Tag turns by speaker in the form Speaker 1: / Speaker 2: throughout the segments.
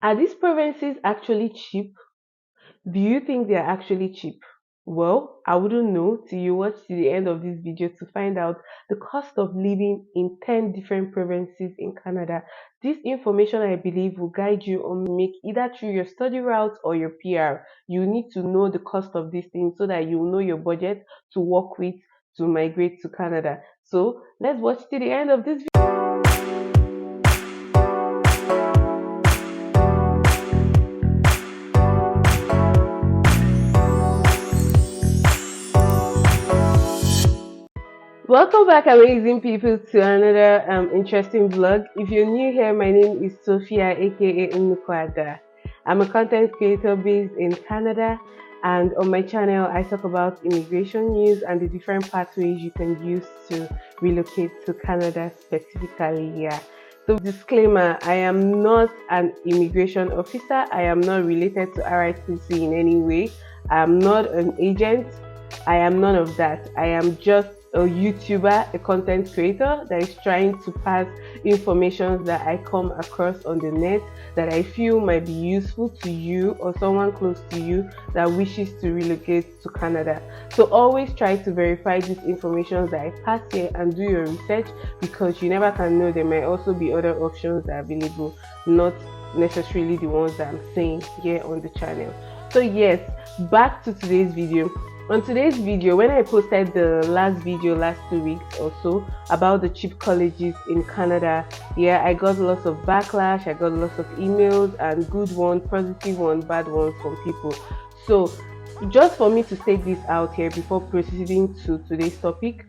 Speaker 1: Are these preferences actually cheap? Do you think they're actually cheap? Well, I wouldn't know till you watch to the end of this video to find out the cost of living in 10 different provinces in Canada. This information, I believe, will guide you on make either through your study route or your PR. You need to know the cost of these things so that you know your budget to work with to migrate to Canada. So let's watch to the end of this video. Welcome back, amazing people, to another interesting vlog. If you're new here, my name is Sophia, aka NnukwuAda. I'm a content creator based in Canada, and on my channel, I talk about immigration news and the different pathways you can use to relocate to Canada specifically here. So, disclaimer: I am not an immigration officer. I am not related to RICC in any way. I am not an agent. I am none of that. I am just a YouTuber, a content creator that is trying to pass information that I come across on the net that I feel might be useful to you or someone close to you that wishes to relocate to Canada. So always try to verify these information that I pass here and do your research, because you never can know, there might also be other options that are available, not necessarily the ones that I'm saying here on the channel. So yes, back to today's video. On today's video, when I posted the last video last 2 weeks or so about the cheap colleges in Canada, yeah, I got lots of backlash, I got lots of emails, and good ones, positive ones, bad ones from people. So just for me to state this out here before proceeding to today's topic,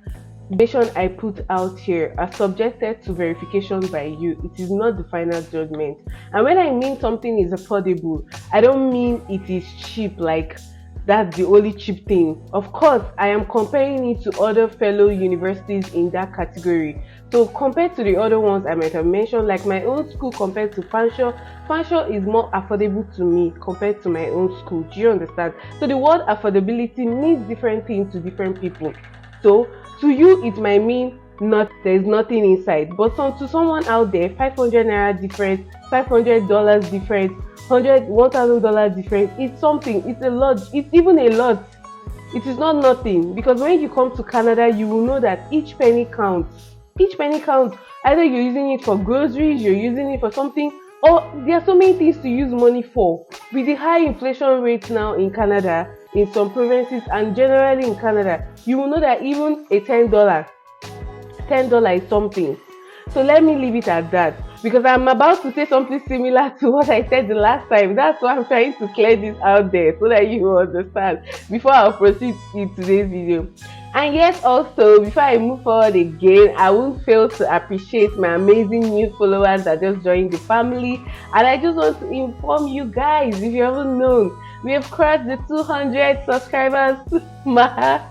Speaker 1: the information I put out here are subjected to verification by you. It is not the final judgment. And when I mean something is affordable, I don't mean it is cheap, like that's the only cheap thing. Of course, I am comparing it to other fellow universities in that category. So compared to the other ones I might have mentioned, like my own school compared to Fanshawe is more affordable to me compared to my own school. Do you understand? So the word affordability means different things to different people. So to you, it might mean there's nothing inside, but to someone out there, 500 naira difference, $500 difference, $1,000 difference, it's something. It's a lot. It's even a lot. It is not nothing, because when you come to Canada, you will know that each penny counts. Each penny counts. Either you're using it for groceries, you're using it for something, or there are so many things to use money for. With the high inflation rates now in Canada, in some provinces, and generally in Canada, you will know that even a $10 is something. So let me leave it at that, because I'm about to say something similar to what I said the last time. That's why I'm trying to clear this out there so that you will understand before I'll proceed in today's video. And yes, also, before I move forward again, I won't fail to appreciate my amazing new followers that just joined the family. And I just want to inform you guys, if you haven't known, we have crossed the 200 subscribers mark.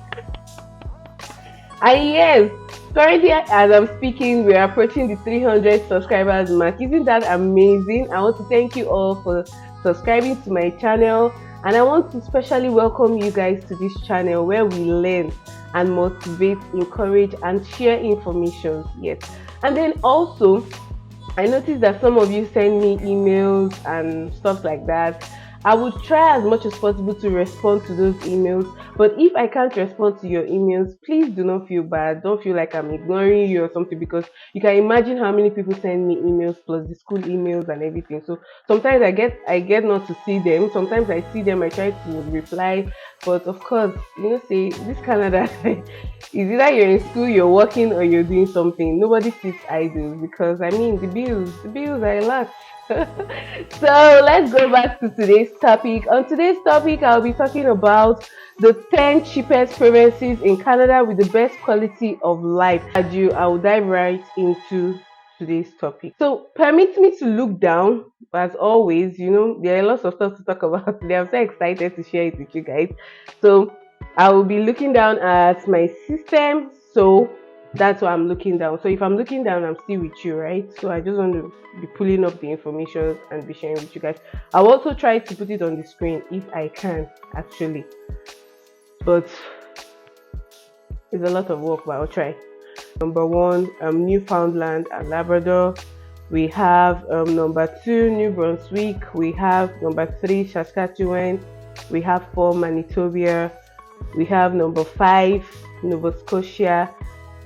Speaker 1: And yes, currently as I'm speaking, we're approaching the 300 subscribers mark. Isn't that amazing? I want to thank you all for subscribing to my channel, and I want to specially welcome you guys to this channel where we learn and motivate, encourage, and share information. Yes, and then also I noticed that some of you send me emails and stuff like that. I would try as much as possible to respond to those emails, but if I can't respond to your emails, please do not feel bad. Don't feel like I'm ignoring you or something, because you can imagine how many people send me emails plus the school emails and everything. So sometimes I get not to see them. Sometimes I see them, I try to reply, but of course, say this Canada is either you're in school, you're working, or you're doing something. Nobody sits idle, because I mean the bills are a lot. So let's go back to today's topic. On today's topic, I'll be talking about the 10 cheapest provinces in Canada with the best quality of life. I will dive right into today's topic. So permit me to look down. As always, there are lots of stuff to talk about today. I'm so excited to share it with you guys. So I will be looking down at my system. So that's why I'm looking down. So if I'm looking down, I'm still with you, right? So I just want to be pulling up the information and be sharing with you guys. I'll also try to put it on the screen if I can, actually, but it's a lot of work, but I'll try. Number one, Newfoundland and Labrador. We have number 2, New Brunswick. We have number 3, Saskatchewan. We have 4, Manitoba. We have number 5, Nova Scotia.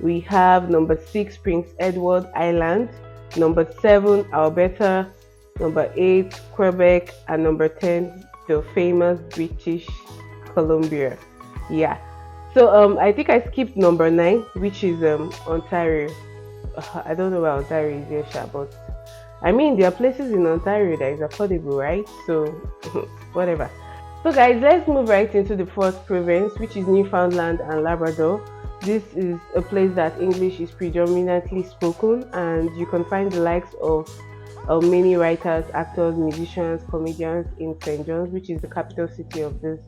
Speaker 1: We have number 6, Prince Edward Island. Number 7, Alberta. Number 8, Quebec. And number 10, the famous British Columbia. Yeah. So I think I skipped number 9, which is Ontario. I don't know where Ontario is here, sha, but I mean there are places in Ontario that is affordable, right? So whatever. So guys, let's move right into the first province, which is Newfoundland and Labrador. This is a place that English is predominantly spoken, and you can find the likes of many writers, actors, musicians, comedians in St. John's, which is the capital city of this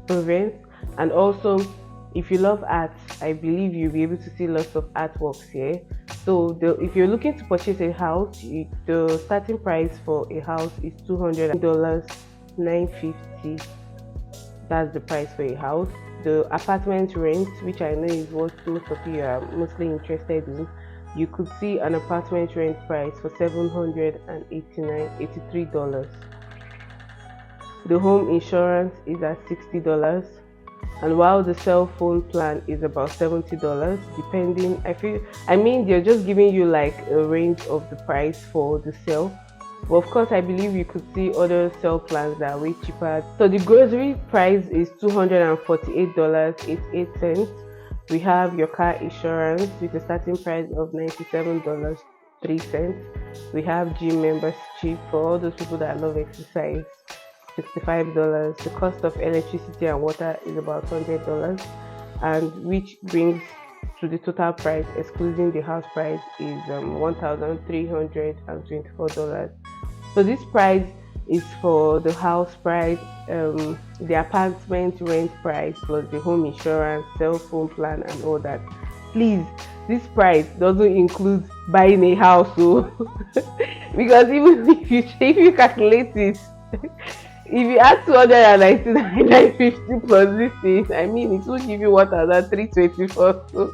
Speaker 1: province. And also, if you love art, I believe you'll be able to see lots of artworks here. So if you're looking to purchase a house, the starting price for a house is $200, $950. That's the price for a house. The apartment rent, which I know is what most of you are mostly interested in, you could see an apartment rent price for $783. The home insurance is at $60. And while the cell phone plan is about $70, depending, I mean they're just giving you like a range of the price for the cell. But of course, I believe you could see other cell plans that are way cheaper. So the grocery price is $248.88. We have your car insurance with a starting price of $97.03. We have gym membership for all those people that love exercise. $65. The cost of electricity and water is about $100, and which brings to the total price, excluding the house price, is $1,324. So this price is for the house price, the apartment rent price, plus the home insurance, cell phone plan, and all that. Please, this price doesn't include buying a house, so because even if you calculate it, if you add 299.50 plus this thing, I mean it will give you 1,324. So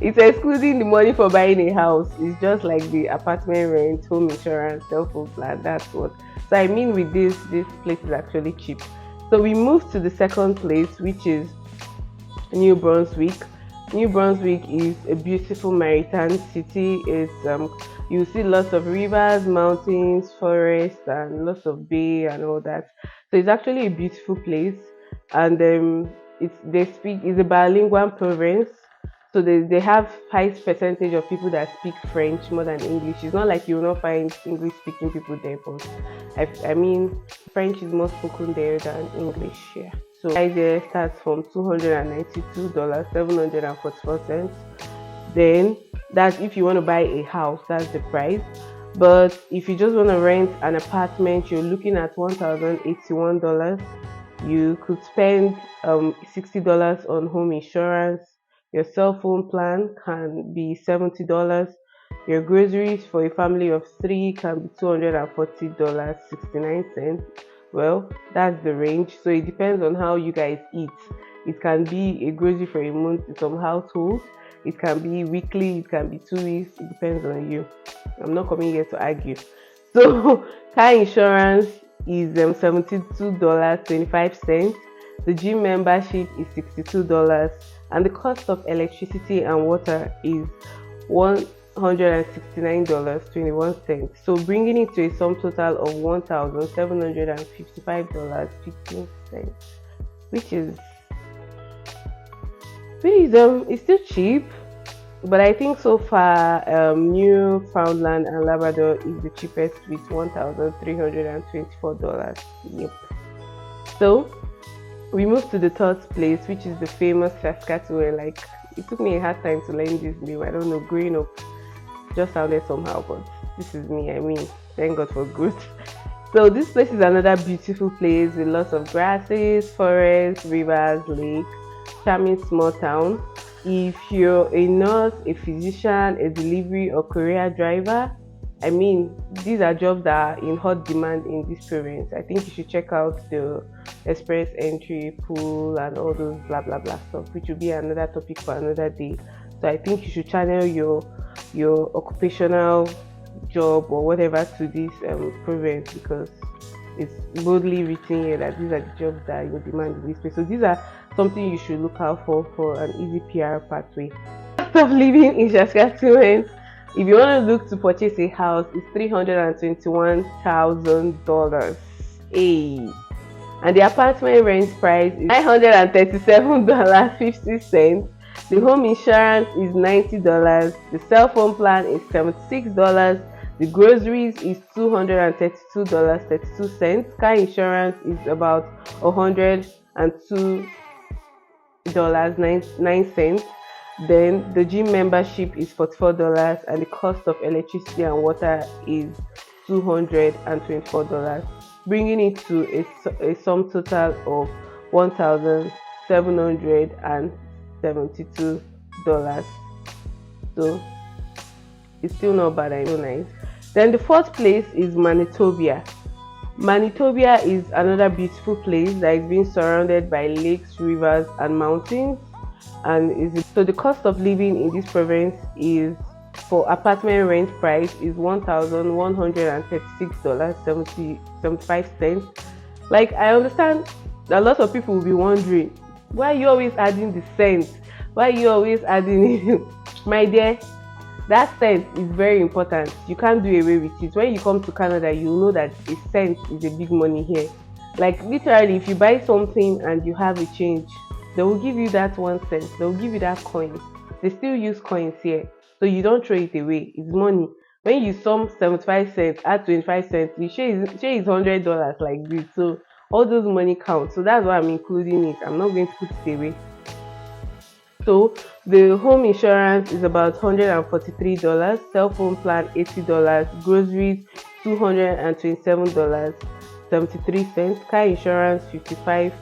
Speaker 1: it's excluding the money for buying a house. It's just like the apartment rent, home insurance, cell phone plan. That's what. So I mean with this place is actually cheap. So we move to the second place, which is New Brunswick. New Brunswick is a beautiful maritime city. It's you see lots of rivers, mountains, forests, and lots of bay and all that. So it's actually a beautiful place, and it's a bilingual province. So they have high percentage of people that speak French more than English. It's not like you will not find English speaking people there, but I mean French is more spoken there than English. Yeah. So price there starts from $292, 744 cents. Then that's if you want to buy a house, that's the price. But if you just want to rent an apartment, you're looking at $1,081. You could spend $60 on home insurance. Your cell phone plan can be $70. Your groceries for a family of 3 can be $240.69. Well, that's the range. So it depends on how you guys eat. It can be a grocery for a month in some households. It can be weekly, it can be 2 weeks. It depends on you. I'm not coming here to argue. So car insurance is $72.25. The gym membership is $62, and the cost of electricity and water is $169.21. So bringing it to a sum total of $1,755.15, which is it's still cheap, but I think so far Newfoundland and Labrador is the cheapest with $1,324. Yep. So we move to the third place, which is the famous Saskatchewan. Like, it took me a hard time to learn this name. I don't know, growing up just sounded somehow, but this is me. I mean, thank God for good. So this place is another beautiful place with lots of grasses, forests, rivers, lakes, charming small town. If you're a nurse, a physician, a delivery or courier driver, I mean, these are jobs that are in hot demand in this province. I think you should check out the express entry pool and all those blah blah blah stuff, which will be another topic for another day. So I think you should channel your occupational job or whatever to this province, because it's boldly written here that these are the jobs that you demand in this place. So these are something you should look out for an easy PR pathway. Cost of living in Saskatchewan, if you want to look to purchase a house, it's $321,000. Hey. And the apartment rent price is $937.50. The home insurance is $90. The cell phone plan is $76. The groceries is $232.32. Car insurance is about $102.09. Then the gym membership is $44, and the cost of electricity and water is $224, bringing it to a sum total of $1,772. So it's still not bad, I know, nice. Then the fourth place is Manitoba. Manitoba is another beautiful place that is being surrounded by lakes, rivers, and mountains. And so the cost of living in this province is, for apartment rent price, is $1,136.75. Like, I understand a lot of people will be wondering, why are you always adding the cents? Why are you always adding it? My dear, that cent is very important. You can't do away with it. When you come to Canada, you know that a cent is a big money here. Like, literally, if you buy something and you have a change, they will give you that 1 cent. They will give you that coin. They still use coins here, so you don't throw it away. It's money. When you sum 75 cents, add 25 cents, you share is $100 like this. So all those money count. So that's why I'm including it. I'm not going to put it away. So the home insurance is about $143, cell phone plan $80, groceries $227.73, car insurance $55.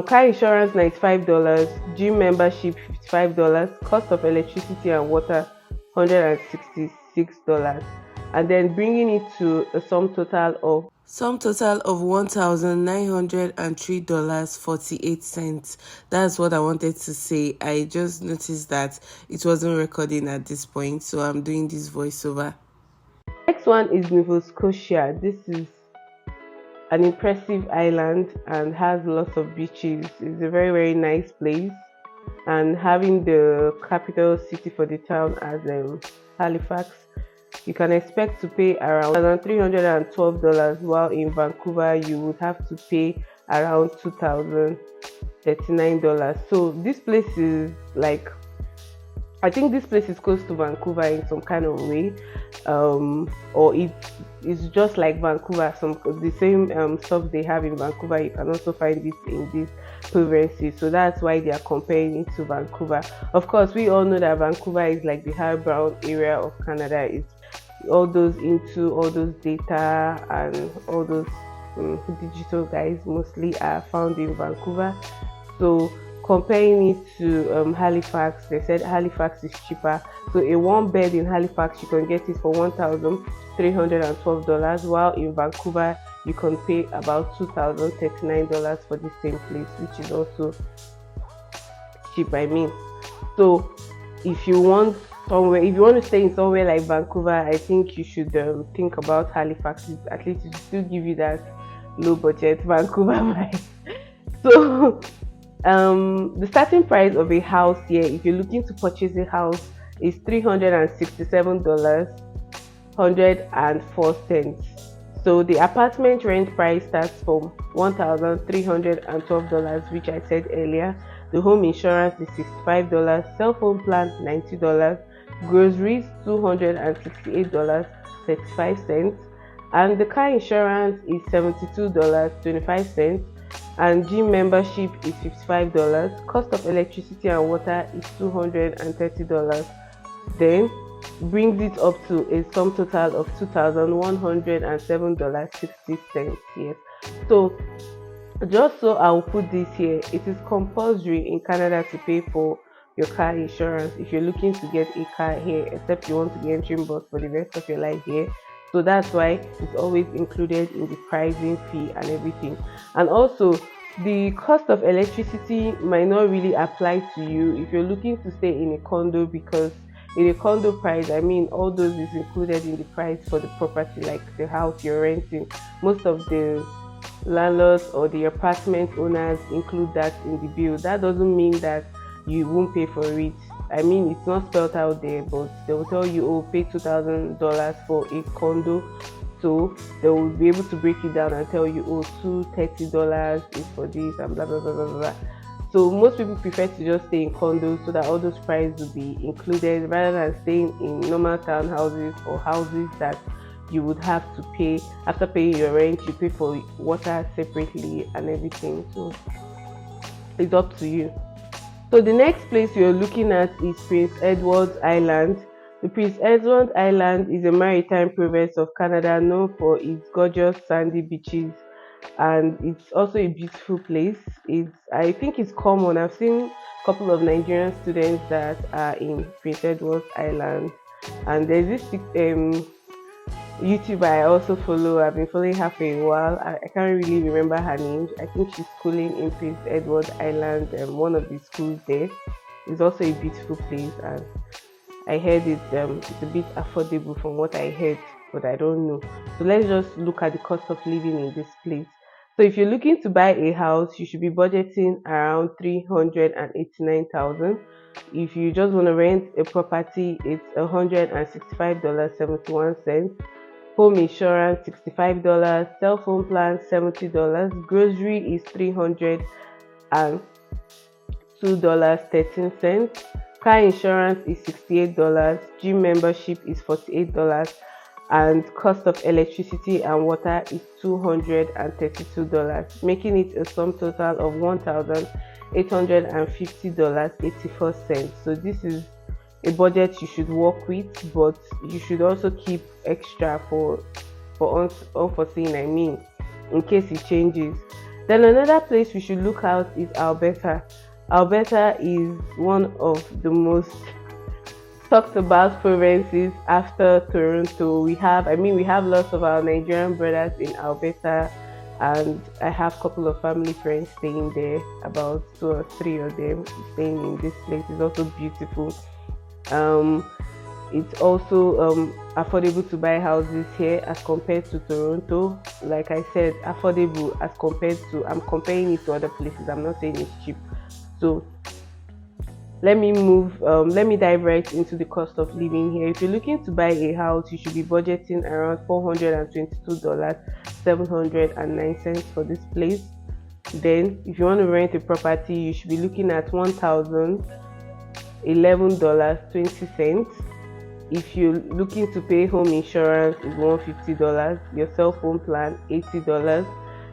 Speaker 1: Car insurance $95, gym membership $55, cost of electricity and water $166, and then bringing it to a sum total of $1,903.48. That's what I wanted to say. I just noticed that it wasn't recording at this point, so I'm doing this voiceover. Next one is Nova Scotia. This is an impressive island and has lots of beaches. It's a very, very nice place, and having the capital city for the town as Halifax, you can expect to pay around $312, while in Vancouver you would have to pay around $2,039. So this place is like, I think this place is close to Vancouver in some kind of way, or it's just like Vancouver. The same stuff they have in Vancouver, you can also find it in these provinces. So that's why they are comparing it to Vancouver. Of course, we all know that Vancouver is like the high brown area of Canada. It's all those data and all those digital guys mostly are found in Vancouver. So comparing it to Halifax, they said Halifax is cheaper. So a one bed in Halifax, you can get it for $1,312, while in Vancouver you can pay about $2,039 for the same place, which is also cheap, I mean. So if you want to stay in somewhere like Vancouver, I think you should think about Halifax. At least it still give you that low budget Vancouver vibe. So the starting price of a house here, if you're looking to purchase a house, is $367.104. So the apartment rent price starts from $1,312, which I said earlier. The home insurance is $65, cell phone plan $90, groceries $268.35, and the car insurance is $72.25, and gym membership is $55. Cost of electricity and water is $230. Then brings it up to a sum total of $2,107.60. Yes. So just so I'll put this here, it is compulsory in Canada to pay for your car insurance if you're looking to get a car here, except you want to be entering bus for the rest of your life here. So that's why it's always included in the pricing fee and everything. And also, the cost of electricity might not really apply to you if you're looking to stay in a condo, because In a condo price, I mean all those is included in the price for the property, like the house you're renting. Most of the landlords or the apartment owners include that in the bill. That doesn't mean that you won't pay for it. I mean, it's not spelled out there, but they will tell you, oh, pay $2,000 for a condo. So they will be able to break it down and tell you, oh, $230 is for this and blah blah blah blah blah. So most people prefer to just stay in condos so that all those prices will be included rather than staying in normal townhouses or houses that you would have to pay. After paying your rent, you pay for water separately and everything. So it's up to you. So the next place you're looking at is Prince Edward Island. The Prince Edward Island is a maritime province of Canada known for its gorgeous sandy beaches, and it's also a beautiful place. I think it's common. I've seen a couple of Nigerian students that are in Prince Edward Island, and there's this YouTuber I also follow. I've been following her for a while. I can't really remember her name. I think she's schooling in Prince Edward Island, one of the schools there. It's also a beautiful place, and I heard it's a bit affordable from what I heard, but I don't know. So let's just look at the cost of living in this place. So if you're looking to buy a house, you should be budgeting around 389,000. If you just want to rent a property, it's $165.71. Home insurance $65, cell phone plan $70, grocery is $302.13, car insurance is $68, gym membership is $48, and cost of electricity and water is $232, making it a sum total of $1,850.84. So this is a budget you should work with, but you should also keep extra for unforeseen, I mean, in case it changes. Then another place we should look out is Alberta. Alberta is one of the most talked about provinces after Toronto. We have lots of our Nigerian brothers in Alberta, and I have a couple of family friends staying there, about 2 or 3 of them staying in this place. It's also beautiful. It's also affordable to buy houses here as compared to Toronto. Like I said, affordable as compared to, I'm comparing it to other places. I'm not saying it's cheap. So let me dive right into the cost of living here. If you're looking to buy a house, you should be budgeting around $422.709 for this place. Then if you want to rent a property, you should be looking at $1,011.20. If you're looking to pay home insurance, is $150, your cell phone plan $80,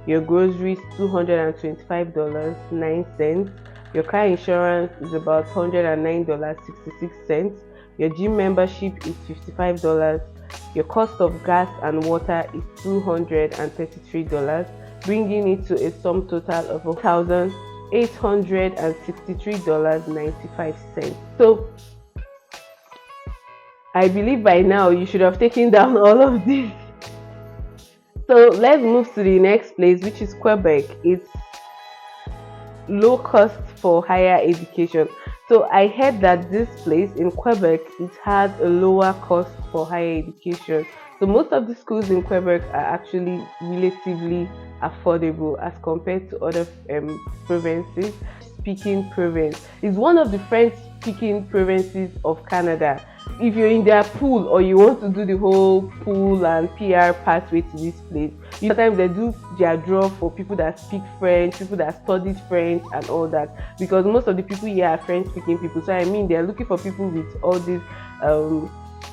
Speaker 1: your groceries $225.09, your car insurance is about $109.66, your gym membership is $55, your cost of gas and water is $233, bringing it to a sum total of $1,863.95. So I believe by now you should have taken down all of this. So let's move to the next place, which is Quebec. It's low cost for higher education. So I heard that this place in Quebec, it has a lower cost for higher education. So most of the schools in Quebec are actually relatively affordable as compared to other provinces. Speaking province is one of the French speaking provinces of Canada. If you're in their pool or you want to do the whole pool and PR pathway to this place, sometimes they do their draw for people that speak French, people that studied French and all that, because most of the people here are French speaking people. So I mean, they're looking for people with all this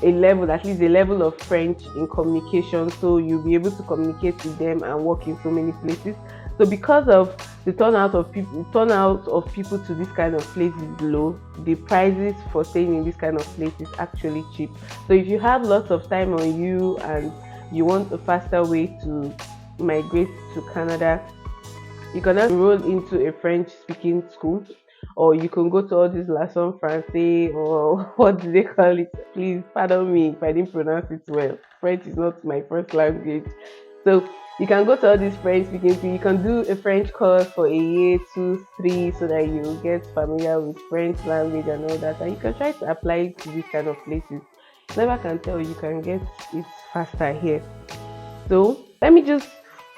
Speaker 1: at least a level of French in communication, so you'll be able to communicate with them and work in so many places. So because of the turnout of people to this kind of place is low, the prices for staying in this kind of place is actually cheap. So if you have lots of time on you and you want a faster way to migrate to Canada, you can enroll into a French speaking school, or you can go to all these leçons français, or what do they call it? Please pardon me if I didn't pronounce it well. French is not my first language. So You can go to all these French speaking people. You can do a French course for a year, 2, 3, so that you get familiar with French language and all that. And you can try to apply it to these kind of places. Never can tell, you can get it faster here. So let me just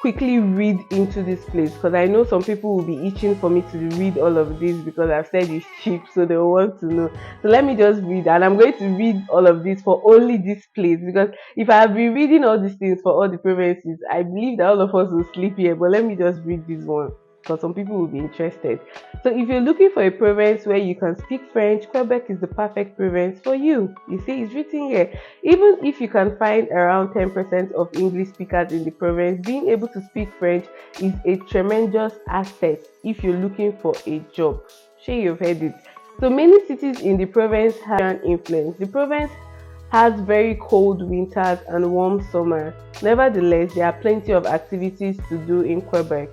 Speaker 1: quickly read into this place, because I know some people will be itching for me to read all of this because I've said it's cheap, so they want to know. So let me just read, and I'm going to read all of this for only this place, because if I have been reading all these things for all the provinces, I believe that all of us will sleep here. But let me just read this one, because some people will be interested. So if you're looking for a province where you can speak French, Quebec is the perfect province for you. You see, it's written here. Even if you can find around 10% of English speakers in the province, being able to speak French is a tremendous asset if you're looking for a job. Sure, you've heard it. So many cities in the province have an influence. The province has very cold winters and warm summers. Nevertheless, there are plenty of activities to do in Quebec.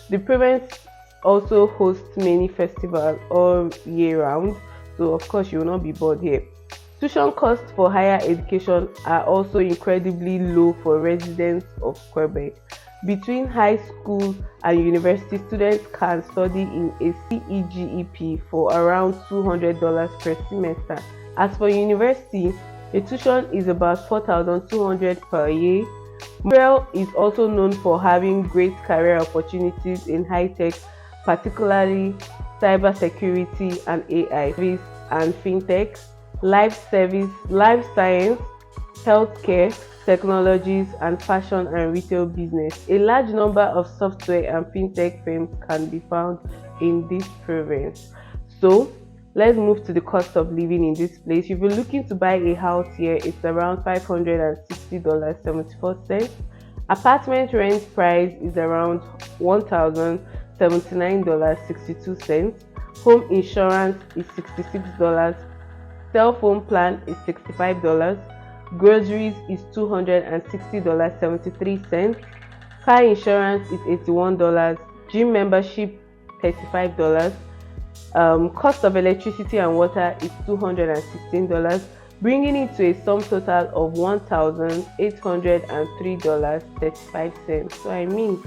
Speaker 1: The province also hosts many festivals all year round, so of course you will not be bored here. Tuition costs for higher education are also incredibly low for residents of Quebec. Between high school and university, students can study in a CEGEP for around $200 per semester. As for university, the tuition is about $4,200 per year. Montreal is also known for having great career opportunities in high-tech, particularly cybersecurity and AI, service and fintech, life science, healthcare, technologies, and fashion and retail business. A large number of software and fintech firms can be found in this province. So let's move to the cost of living in this place. If you're looking to buy a house here, it's around $560.74. Apartment rent price is around $1,079.62. Home insurance is $66. Cell phone plan is $65. Groceries is $260.73. Car insurance is $81. Gym membership $35. Cost of electricity and water is $216, bringing it to a sum total of $1,803.35. So I mean,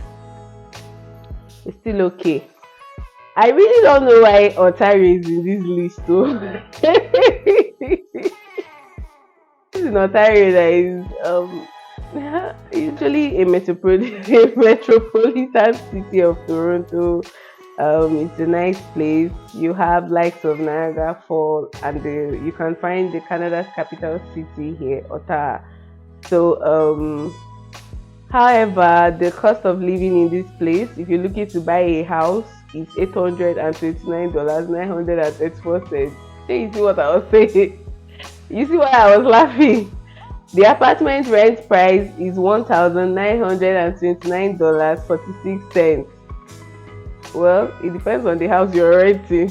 Speaker 1: it's still okay. I really don't know why Ontario is in this list though. This is Ontario that is usually a metropolitan city of Toronto. It's a nice place. You have likes of Niagara Falls, and you can find the Canada's capital city here, Ottawa. So, however, the cost of living in this place, if you're looking to buy a house, is $829.934. You see what I was saying? You see why I was laughing? The apartment rent price is $1,929.46. Well, it depends on the house you're renting.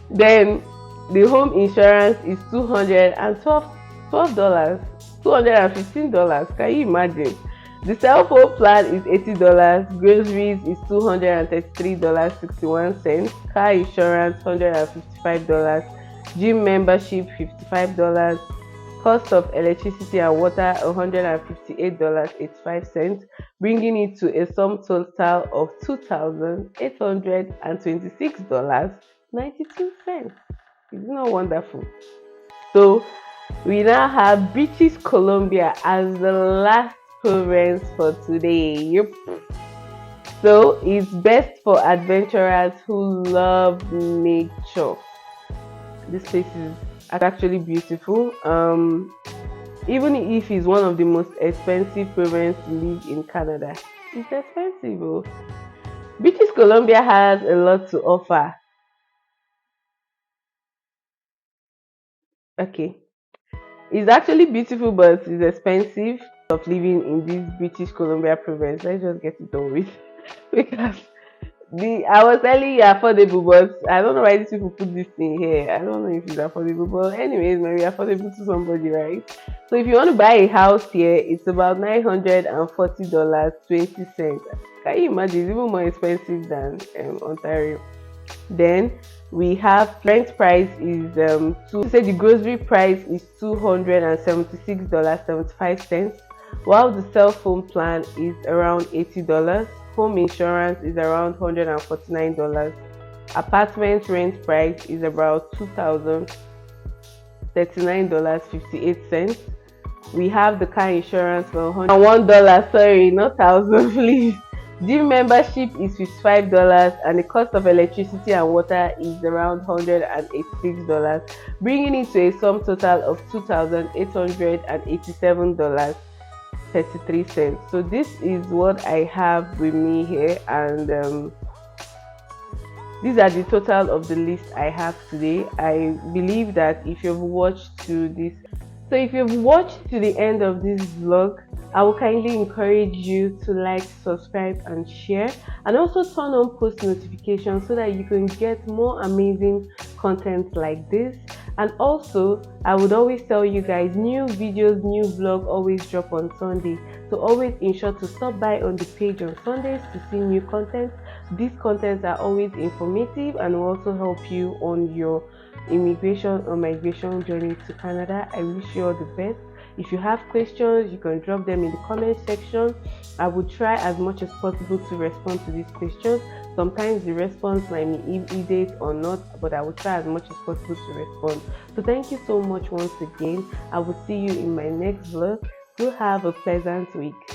Speaker 1: Then the home insurance is $215. Can you imagine? The cell phone plan is $80. Groceries is $233.61. Car insurance $155. Gym membership $55. Cost of electricity and water $158.85, bringing it to a sum total of $2,826.92. Isn't that wonderful? So we now have British Columbia as the last province for today. Yep. So it's best for adventurers who love nature. This place is actually beautiful. Even if it's one of the most expensive provinces to live in Canada, it's expensive. Oh. British Columbia has a lot to offer. Okay, it's actually beautiful, but it's expensive of living in this British Columbia province. Let's just get it done with because I was telling you affordable, but I don't know why these people put this thing here. I don't know if it's affordable, but anyways, maybe affordable to somebody, right? So if you want to buy a house here, it's about $940.20. Can you imagine? It's even more expensive than Ontario. Then we have rent price is the grocery price is $276.75. while the cell phone plan is around $80. Home insurance is around $149. Apartment rent price is about $2,039.58. We have the car insurance for $101. Sorry, not thousand, please. Gym membership is $55, and the cost of electricity and water is around $186, bringing it to a sum total of $2,887.33. So this is what I have with me here, and these are the total of the list I have today. I believe that if you've watched to this, if you've watched to the end of this vlog, I will kindly encourage you to like, subscribe and share, and also turn on post notifications so that you can get more amazing content like this. And also, I would always tell you guys, new videos, new vlog always drop on Sunday, so always ensure to stop by on the page on Sundays to see new content. These contents are always informative and will also help you on your immigration or migration journey to Canada. I wish you all the best. If you have questions, you can drop them in the comment section. I will try as much as possible to respond to these questions. Sometimes the response might be immediate or not, but I will try as much as possible to respond. So thank you so much once again. I will see you in my next vlog. Do have a pleasant week.